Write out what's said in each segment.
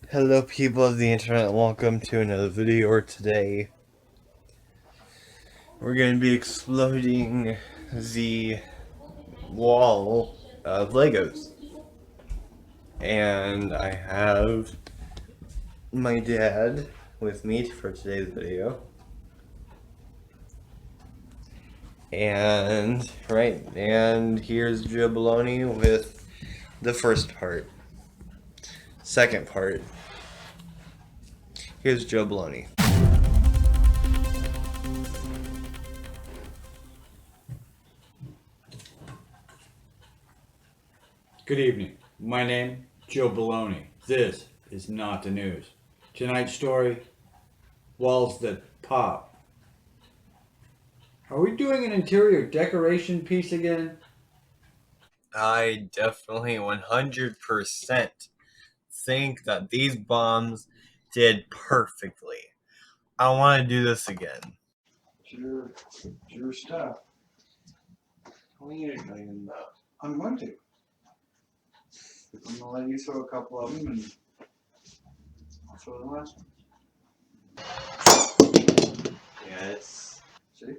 Hello people of the internet, welcome to another video. Today we're going to be exploding the wall of Legos. And I have my dad with me for today's video. And here's Joe Baloney with the first part. Second part, here's Joe Baloney. Good evening. My name, Joe Baloney. This is not the news. Tonight's story, walls that pop. Are we doing an interior decoration piece again? I definitely 100% think that these bombs did perfectly. I want to do this again. It's your stuff. What are you doing about? I'm going to. I'm gonna let you throw a couple of them, and I'll throw the last one. Yes. See?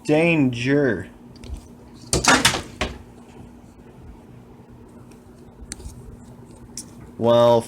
Danger. Well,